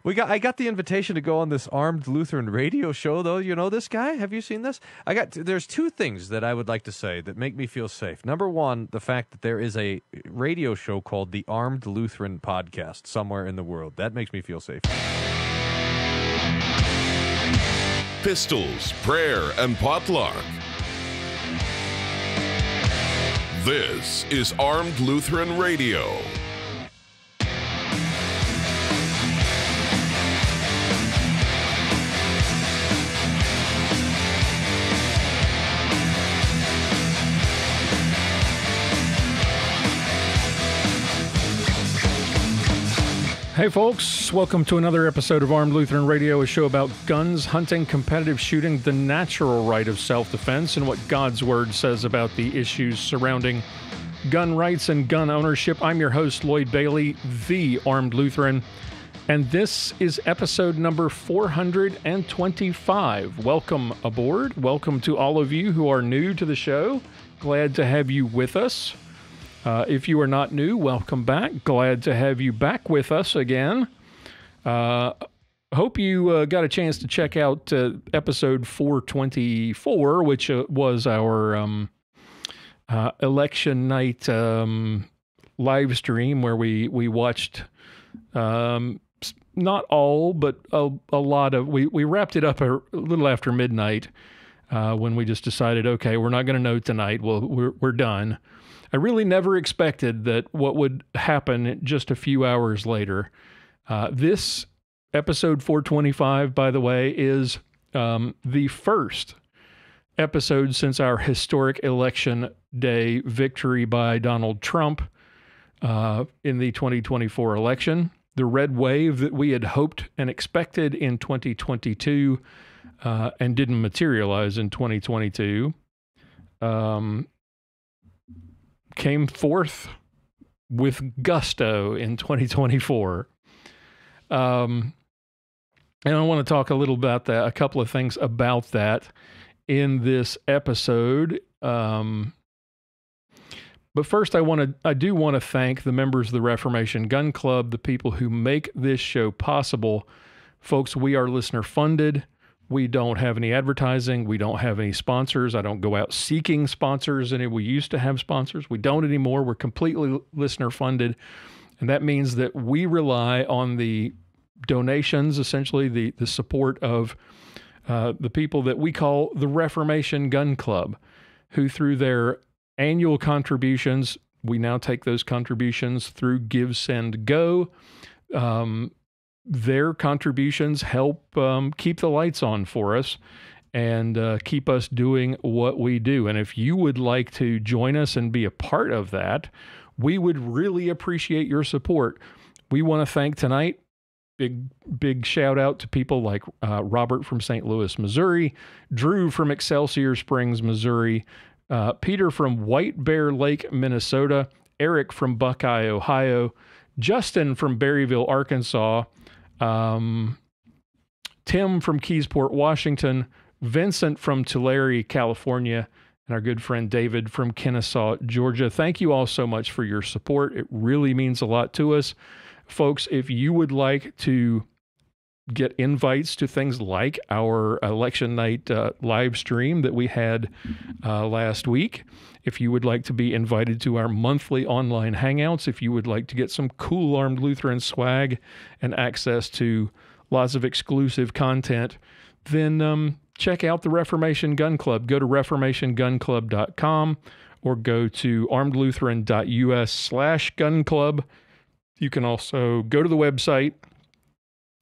I got the invitation to go on this Armed Lutheran radio show, though. You know this guy? Have you seen this? There's two things that I would like to say that make me feel safe. Number one, the fact that there is a radio show called the Armed Lutheran Podcast somewhere in the world. That makes me feel safe. Pistols, prayer, and potluck. This is Armed Lutheran Radio. Hey folks, welcome to another episode of Armed Lutheran Radio, a show about guns, hunting, competitive shooting, the natural right of self-defense, and what God's Word says about the issues surrounding gun rights and gun ownership. I'm your host, Lloyd Bailey, the Armed Lutheran, and this is episode number 425. Welcome aboard. Welcome to all of you who are new to the show. Glad to have you with us. If you are not new, welcome back. Glad to have you back with us again. Hope you got a chance to check out episode 424, which was our election night live stream where we watched not all, but a lot of. We wrapped it up a little after midnight when we just decided, okay, we're not going to know tonight. Well, we're done. I really never expected that what would happen just a few hours later. This episode 425, by the way, is the first episode since our historic election day victory by Donald Trump in the 2024 election. The red wave that we had hoped and expected in 2022 and didn't materialize in 2022. Came forth with gusto in 2024. And I want to talk a little about that, a couple of things about that in this episode. But first, I do want to thank the members of the Reformation Gun Club, the people who make this show possible. Folks, we are listener funded. We don't have any advertising. We don't have any sponsors. I don't go out seeking sponsors. And we used to have sponsors. We don't anymore. We're completely listener funded. And that means that we rely on the donations, essentially the support of the people that we call the Reformation Gun Club, who through their annual contributions, we now take those contributions through Give, Send, Go. Their contributions help keep the lights on for us and keep us doing what we do. And if you would like to join us and be a part of that, we would really appreciate your support. We want to thank tonight, big shout out to people like Robert from St. Louis, Missouri, Drew from Excelsior Springs, Missouri, Peter from White Bear Lake, Minnesota, Eric from Buckeye, Ohio, Justin from Berryville, Arkansas, Tim from Keysport, Washington, Vincent from Tulare, California, and our good friend David from Kennesaw, Georgia. Thank you all so much for your support. It really means a lot to us. Folks, if you would like to get invites to things like our election night live stream that we had last week, if you would like to be invited to our monthly online hangouts, if you would like to get some cool Armed Lutheran swag and access to lots of exclusive content, then check out the Reformation Gun Club. Go to reformationgunclub.com or go to armedlutheran.us/gun club. You can also go to the website,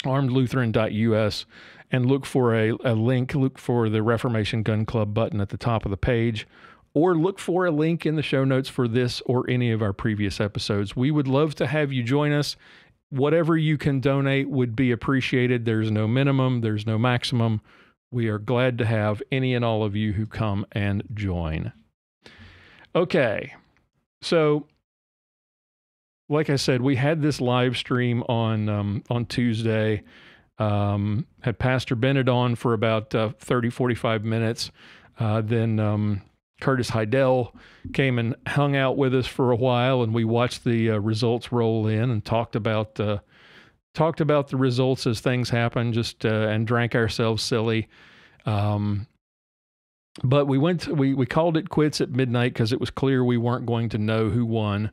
armedlutheran.us, and look for a link, look for the Reformation Gun Club button at the top of the page, or look for a link in the show notes for this or any of our previous episodes. We would love to have you join us. Whatever you can donate would be appreciated. There's no minimum, there's no maximum. We are glad to have any and all of you who come and join. Okay, so like I said, we had this live stream on Tuesday. Had Pastor Bennett on for about 30, 45 minutes. Then Curtis Heidel came and hung out with us for a while, and we watched the results roll in and talked about talked about the results as things happened, just and drank ourselves silly. But we called it quits at midnight because it was clear we weren't going to know who won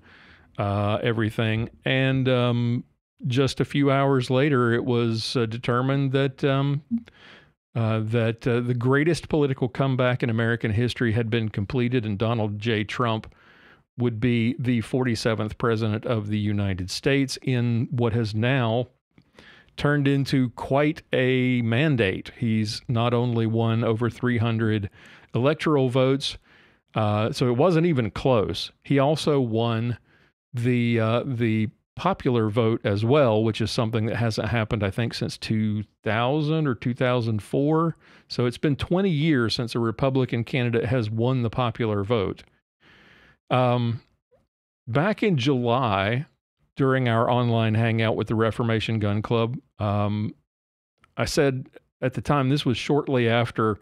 everything. And just a few hours later, it was determined that the greatest political comeback in American history had been completed, and Donald J. Trump would be the 47th president of the United States in what has now turned into quite a mandate. He's not only won over 300 electoral votes, so it wasn't even close. He also won the popular vote as well, which is something that hasn't happened, I think, since 2000 or 2004. So it's been 20 years since a Republican candidate has won the popular vote. Back in July, during our online hangout with the Reformation Gun Club, I said at the time, this was shortly after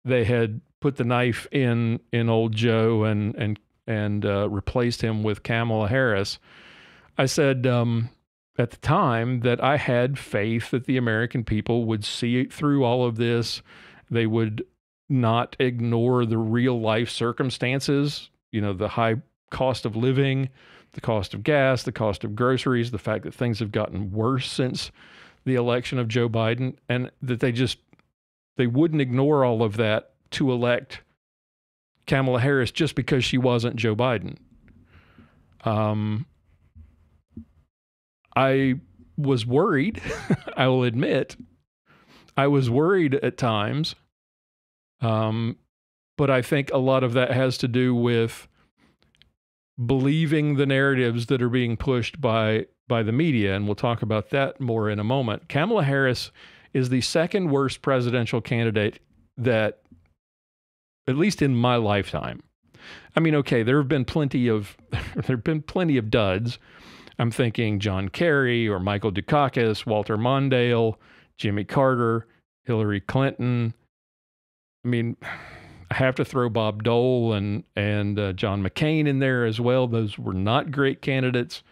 they had put the knife in old Joe and replaced him with Kamala Harris. I said at the time that I had faith that the American people would see through all of this. They would not ignore the real life circumstances, the high cost of living, the cost of gas, the cost of groceries, the fact that things have gotten worse since the election of Joe Biden, and that they wouldn't ignore all of that to elect Kamala Harris just because she wasn't Joe Biden. I was worried, I will admit. I was worried at times, but I think a lot of that has to do with believing the narratives that are being pushed by the media, and we'll talk about that more in a moment. Kamala Harris is the second worst presidential candidate that, at least in my lifetime. I mean, okay, there have been plenty of duds. I'm thinking John Kerry or Michael Dukakis, Walter Mondale, Jimmy Carter, Hillary Clinton. I mean, I have to throw Bob Dole and John McCain in there as well. Those were not great candidates,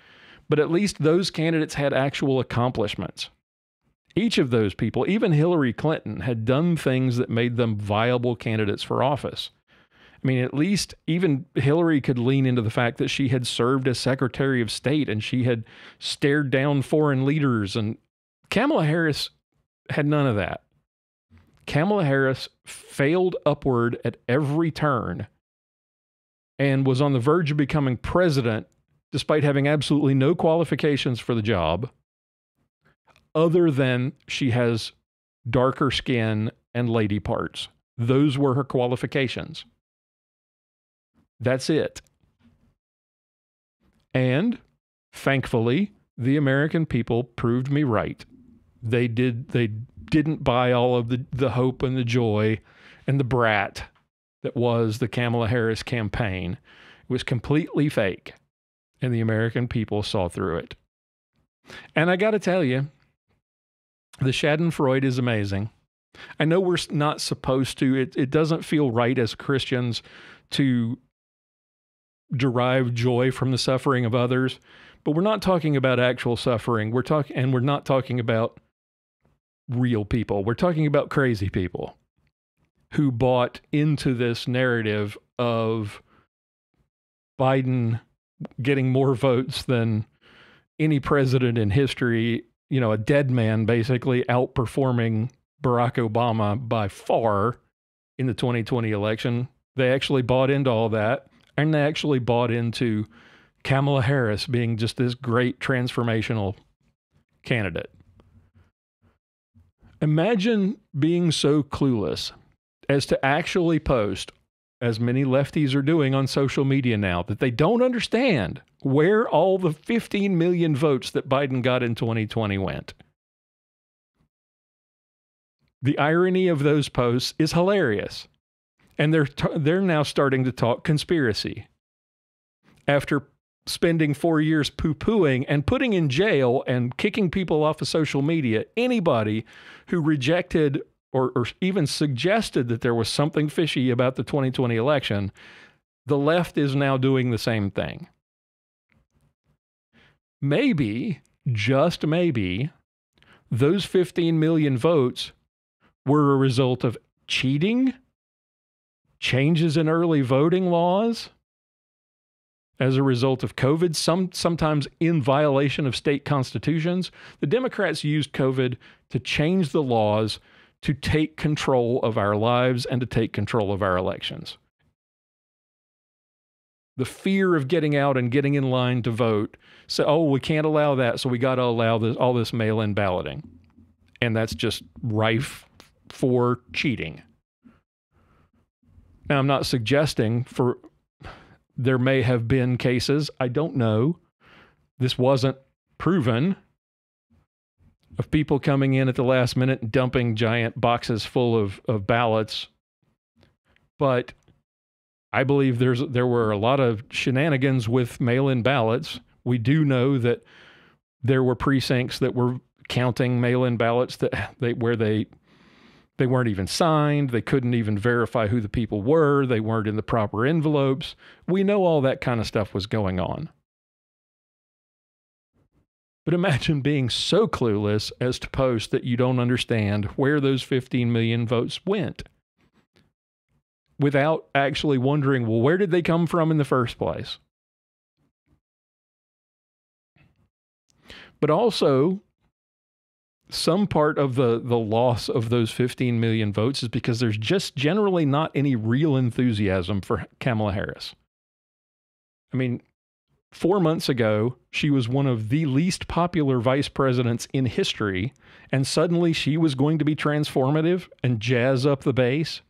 but at least those candidates had actual accomplishments. Each of those people, even Hillary Clinton, had done things that made them viable candidates for office. I mean, at least even Hillary could lean into the fact that she had served as Secretary of State and she had stared down foreign leaders. And Kamala Harris had none of that. Kamala Harris failed upward at every turn and was on the verge of becoming president despite having absolutely no qualifications for the job, other than she has darker skin and lady parts. Those were her qualifications. That's it. And thankfully, the American people proved me right. They didn't buy all of the hope and the joy and the brat that was the Kamala Harris campaign. It was completely fake, and the American people saw through it. And I got to tell you, the Schadenfreude is amazing. I know we're not supposed to. It doesn't feel right as Christians to derive joy from the suffering of others, but we're not talking about actual suffering. We're not talking about real people. We're talking about crazy people who bought into this narrative of Biden getting more votes than any president in history, a dead man basically outperforming Barack Obama by far in the 2020 election. They actually bought into all that, and they actually bought into Kamala Harris being just this great transformational candidate. Imagine being so clueless as to actually post, as many lefties are doing on social media now, that they don't understand where all the 15 million votes that Biden got in 2020 went. The irony of those posts is hilarious. And they're now starting to talk conspiracy. After spending 4 years poo-pooing and putting in jail and kicking people off of social media, anybody who rejected or even suggested that there was something fishy about the 2020 election, the left is now doing the same thing. Maybe, just maybe, those 15 million votes were a result of cheating, changes in early voting laws as a result of COVID, sometimes in violation of state constitutions. The Democrats used COVID to change the laws to take control of our lives and to take control of our elections. The fear of getting out and getting in line to vote. So, oh, we can't allow that, so we got to allow all this mail-in balloting. And that's just rife for cheating. Now, I'm not suggesting there may have been cases, I don't know, this wasn't proven, of people coming in at the last minute and dumping giant boxes full of ballots. But I believe there were a lot of shenanigans with mail-in ballots. We do know that there were precincts that were counting mail-in ballots where they weren't even signed. They couldn't even verify who the people were. They weren't in the proper envelopes. We know all that kind of stuff was going on. But imagine being so clueless as to post that you don't understand where those 15 million votes went without actually wondering, well, where did they come from in the first place? But also, some part of the loss of those 15 million votes is because there's just generally not any real enthusiasm for Kamala Harris. I mean, 4 months ago, she was one of the least popular vice presidents in history, and suddenly she was going to be transformative and jazz up the base?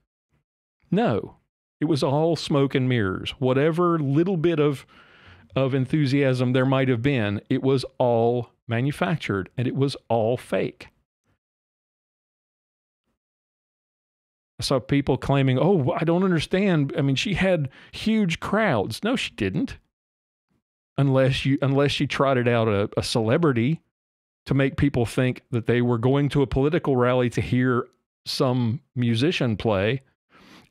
No, it was all smoke and mirrors. Whatever little bit of enthusiasm there might have been, it was all manufactured, and it was all fake. I saw people claiming, oh, I don't understand. I mean, she had huge crowds. No, she didn't. Unless she trotted out a celebrity to make people think that they were going to a political rally to hear some musician play,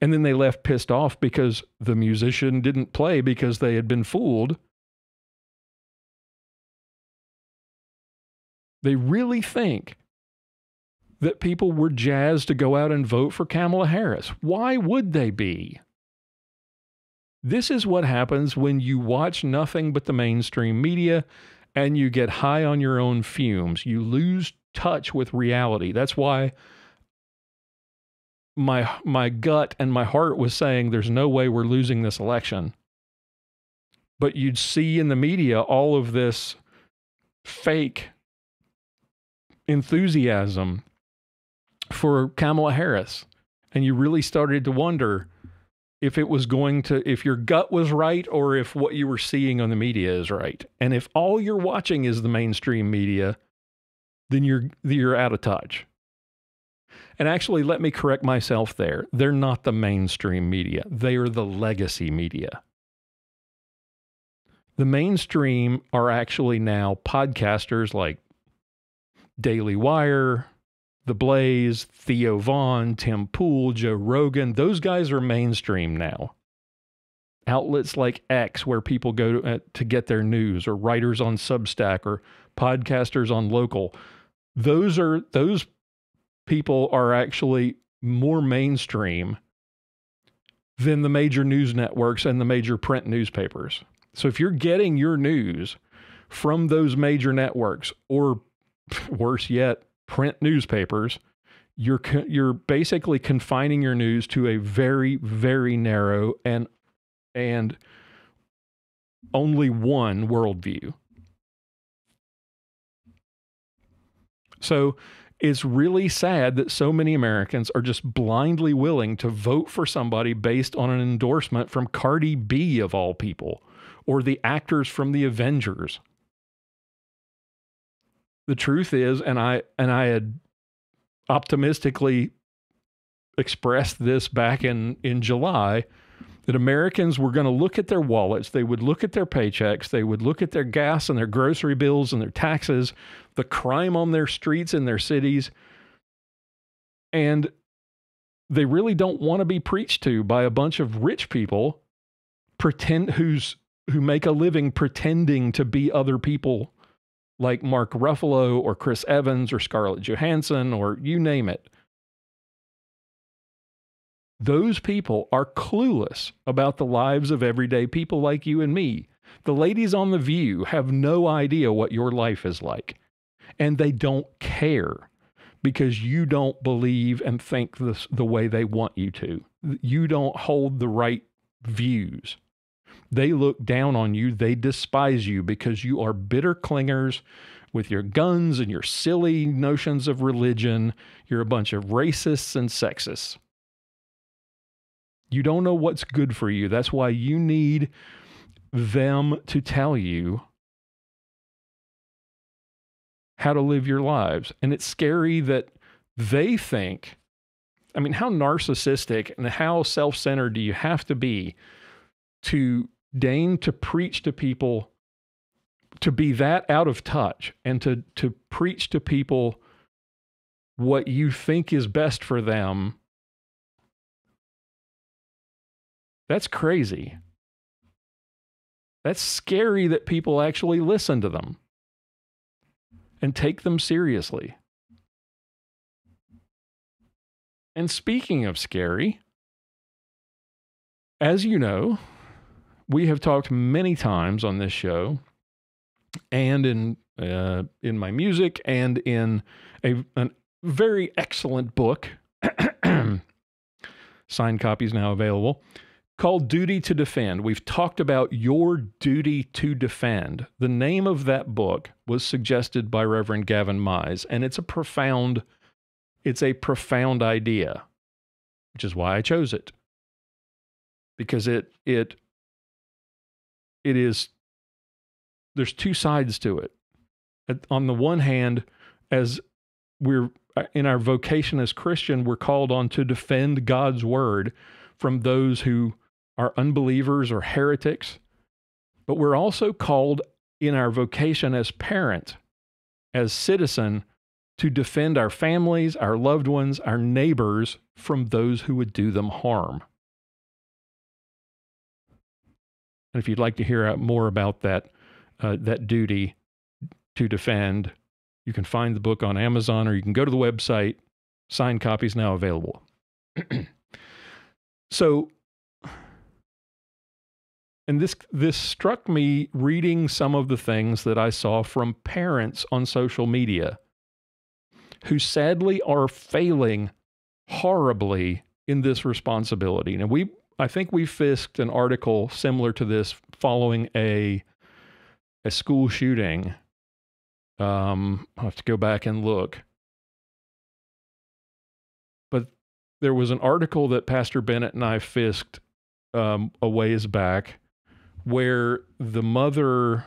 and then they left pissed off because the musician didn't play because they had been fooled. They really think that people were jazzed to go out and vote for Kamala Harris. Why would they be? This is what happens when you watch nothing but the mainstream media and you get high on your own fumes. You lose touch with reality. That's why my gut and my heart was saying there's no way we're losing this election. But you'd see in the media all of this fake enthusiasm for Kamala Harris. And you really started to wonder if your gut was right or if what you were seeing on the media is right. And if all you're watching is the mainstream media, then you're out of touch. And actually, let me correct myself there. They're not the mainstream media. They are the legacy media. The mainstream are actually now podcasters like Daily Wire, The Blaze, Theo Vaughn, Tim Pool, Joe Rogan. Those guys are mainstream now. Outlets like X, where people go to get their news, or writers on Substack, or podcasters on Local. Those people are actually more mainstream than the major news networks and the major print newspapers. So if you're getting your news from those major networks, or worse yet, print newspapers, you're basically confining your news to a very, very narrow and only one worldview. So it's really sad that so many Americans are just blindly willing to vote for somebody based on an endorsement from Cardi B, of all people, or the actors from the Avengers. The truth is, and I had optimistically expressed this back in July, that Americans were going to look at their wallets, they would look at their paychecks, they would look at their gas and their grocery bills and their taxes, the crime on their streets in their cities, and they really don't want to be preached to by a bunch of rich people who make a living pretending to be other people like Mark Ruffalo or Chris Evans or Scarlett Johansson or you name it. Those people are clueless about the lives of everyday people like you and me. The ladies on The View have no idea what your life is like, and they don't care because you don't believe and think the way they want you to. You don't hold the right views. They look down on you. They despise you because you are bitter clingers with your guns and your silly notions of religion. You're a bunch of racists and sexists. You don't know what's good for you. That's why you need them to tell you how to live your lives. And it's scary that they think, I mean, how narcissistic and how self-centered do you have to be to deign to preach to people, to be that out of touch and to preach to people what you think is best for them? That's crazy. That's scary that people actually listen to them and take them seriously. And speaking of scary, as you know, we have talked many times on this show and in my music and in a very excellent book, signed copies now available, called Duty to Defend. We've talked about your duty to defend. The name of that book was suggested by Reverend Gavin Mize, and it's a profound idea, which is why I chose it. Because it is, there's two sides to it. On the one hand, as we're in our vocation as Christian, we're called on to defend God's word from those who are unbelievers or heretics. But we're also called in our vocation as parent, as citizen, to defend our families, our loved ones, our neighbors from those who would do them harm. And if you'd like to hear out more about that duty to defend, you can find the book on Amazon, or you can go to the website. Signed copies now available. So, and this struck me reading some of the things that I saw from parents on social media who sadly are failing horribly in this responsibility. Now, I think we fisked an article similar to this following a school shooting. I'll have to go back and look. But there was an article that Pastor Bennett and I fisked a ways back where the mother,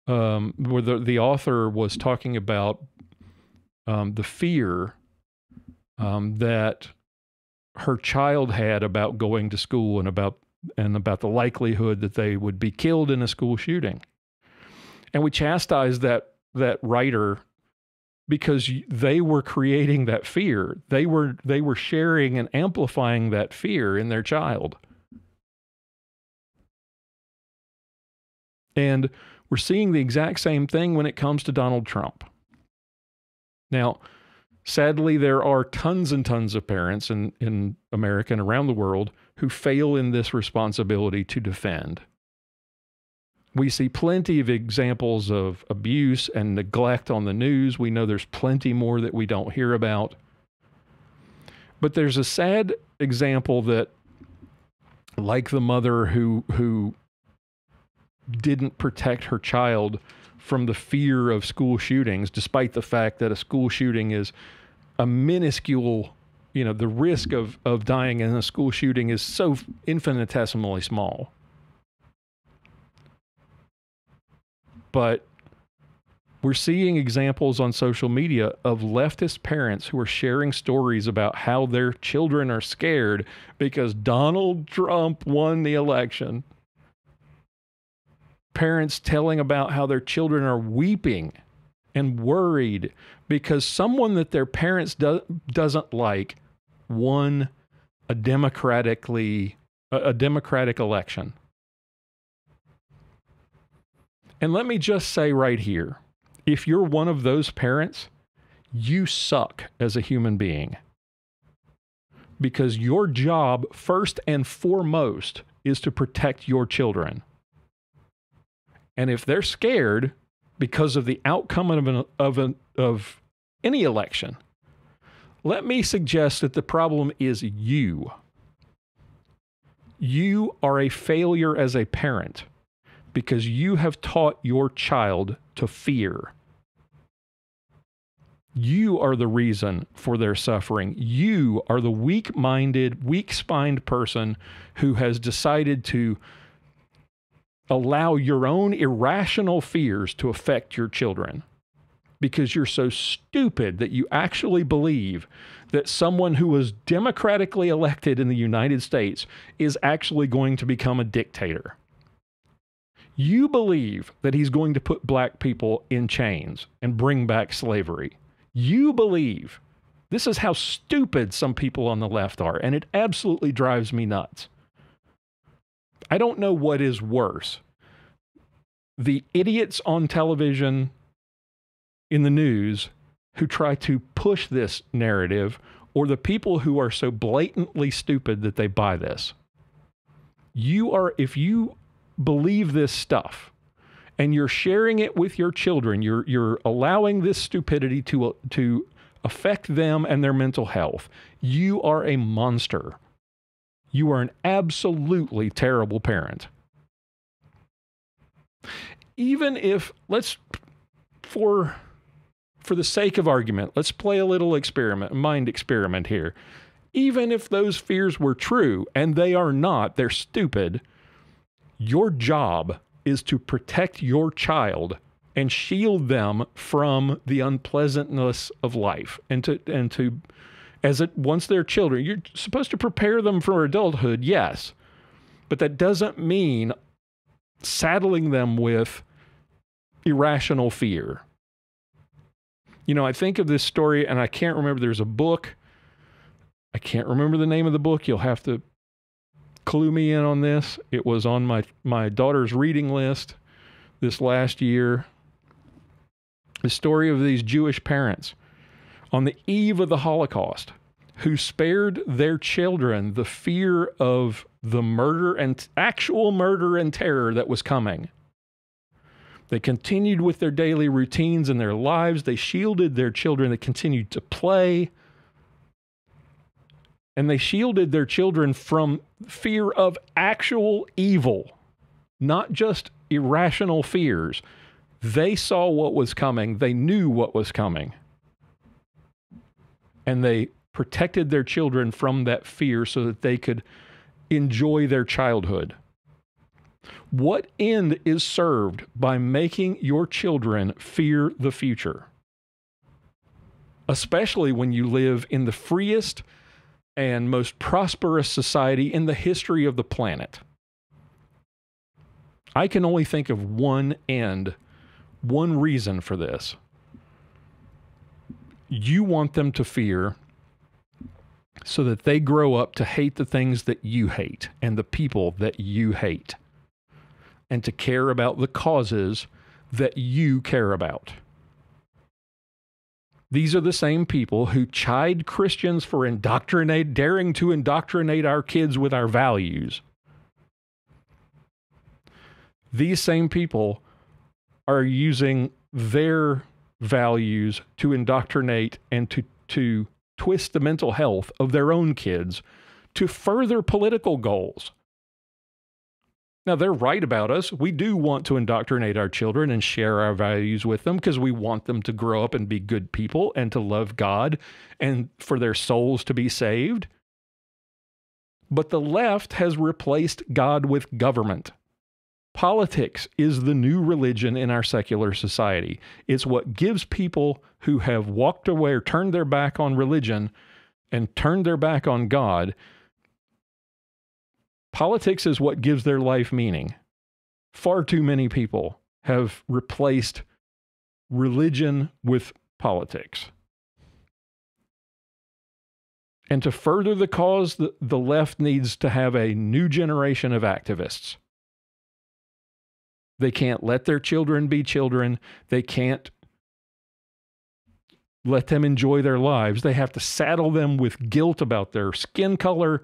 where the author was talking about the fear that her child had about going to school and about the likelihood that they would be killed in a school shooting. And we chastised that writer because they were creating that fear. They were sharing and amplifying that fear in their child. And we're seeing the exact same thing when it comes to Donald Trump. Now, sadly, there are tons and tons of parents in America and around the world who fail in this responsibility to defend. We see plenty of examples of abuse and neglect on the news. We know there's plenty more that we don't hear about. But there's a sad example that, like the mother who didn't protect her child from the fear of school shootings, despite the fact that a school shooting is a minuscule, the risk of dying in a school shooting is so infinitesimally small. But we're seeing examples on social media of leftist parents who are sharing stories about how their children are scared because Donald Trump won the election. Parents telling about how their children are weeping and worried because someone that their parents doesn't like won a democratic election. And let me just say right here, if you're one of those parents, you suck as a human being. Because your job, first and foremost, is to protect your children. And if they're scared because of the outcome of any election, let me suggest that the problem is you. You are a failure as a parent because you have taught your child to fear. You are the reason for their suffering. You are the weak-minded, weak-spined person who has decided to allow your own irrational fears to affect your children because you're so stupid that you actually believe that someone who was democratically elected in the United States is actually going to become a dictator. You believe that he's going to put black people in chains and bring back slavery. You believe. This is how stupid some people on the left are, and it absolutely drives me nuts. I don't know what is worse. The idiots on television, in the news, who try to push this narrative, or the people who are so blatantly stupid that they buy this. If you believe this stuff, and you're sharing it with your children, you're allowing this stupidity to affect them and their mental health, you are a monster. You are an absolutely terrible parent. Even if, for the sake of argument, let's play a little mind experiment here. Even if those fears were true, and they are not, they're stupid, your job is to protect your child and shield them from the unpleasantness of life. Once they're children, you're supposed to prepare them for adulthood, yes, but that doesn't mean saddling them with irrational fear. You know, I think of this story, and I can't remember, there's a book. I can't remember the name of the book. You'll have to clue me in on this. It was on my daughter's reading list this last year. The story of these Jewish parents on the eve of the Holocaust who spared their children the fear of the actual murder and terror that was coming. They continued with their daily routines and their lives. They shielded their children. They continued to play. And they shielded their children from fear of actual evil, not just irrational fears. They saw what was coming. They knew what was coming. And they protected their children from that fear so that they could enjoy their childhood. What end is served by making your children fear the future? Especially when you live in the freest and most prosperous society in the history of the planet. I can only think of one reason for this. You want them to fear so that they grow up to hate the things that you hate and the people that you hate, and to care about the causes that you care about. These are the same people who chide Christians for daring to indoctrinate our kids with our values. These same people are using their values to indoctrinate and to twist the mental health of their own kids to further political goals. Now, they're right about us. We do want to indoctrinate our children and share our values with them because we want them to grow up and be good people and to love God and for their souls to be saved. But the left has replaced God with government. Politics is the new religion in our secular society. It's what gives people who have walked away or turned their back on religion and turned their back on God. Politics is what gives their life meaning. Far too many people have replaced religion with politics. And to further the cause, the left needs to have a new generation of activists. They can't let their children be children. They can't let them enjoy their lives. They have to saddle them with guilt about their skin color,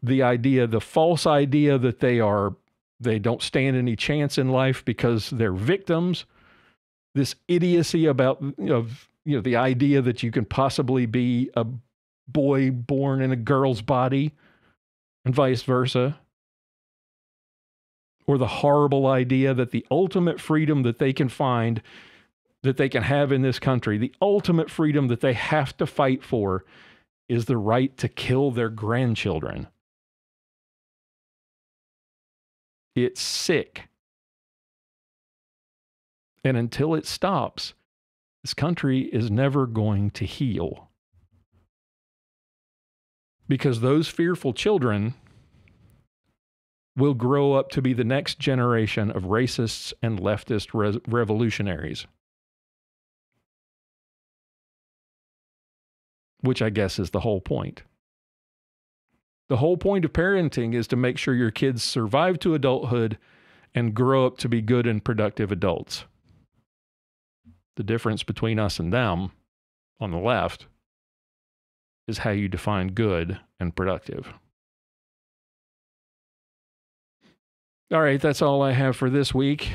the false idea that they don't stand any chance in life because they're victims. This idiocy about, the idea that you can possibly be a boy born in a girl's body and vice versa. Or the horrible idea that the ultimate freedom that they can find, that they can have in this country, the ultimate freedom that they have to fight for, is the right to kill their grandchildren. It's sick. And until it stops, this country is never going to heal. Because those fearful children will grow up to be the next generation of racists and leftist revolutionaries. Which I guess is the whole point. The whole point of parenting is to make sure your kids survive to adulthood and grow up to be good and productive adults. The difference between us and them on the left is how you define good and productive. All right, that's all I have for this week.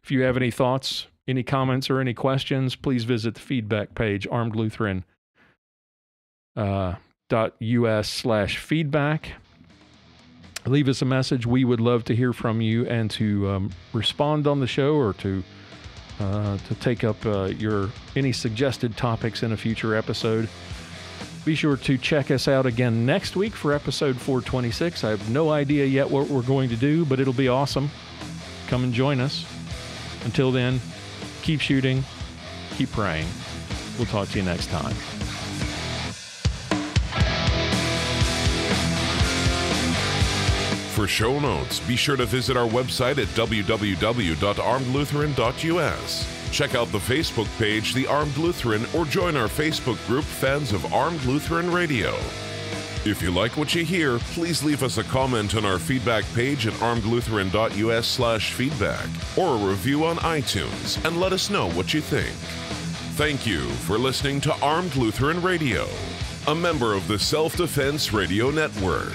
If you have any thoughts, any comments, or any questions, please visit the feedback page, armedlutheran.us/feedback. Leave us a message. We would love to hear from you and to respond on the show, or to take up any suggested topics in a future episode. Be sure to check us out again next week for episode 426. I have no idea yet what we're going to do, but it'll be awesome. Come and join us. Until then, keep shooting, keep praying. We'll talk to you next time. For show notes, be sure to visit our website at www.armedlutheran.us. Check out the Facebook page, The Armed Lutheran, or join our Facebook group, Fans of Armed Lutheran Radio. If you like what you hear, please leave us a comment on our feedback page at armedlutheran.us/feedback, or a review on iTunes, and let us know what you think. Thank you for listening to Armed Lutheran Radio, a member of the Self-Defense Radio Network.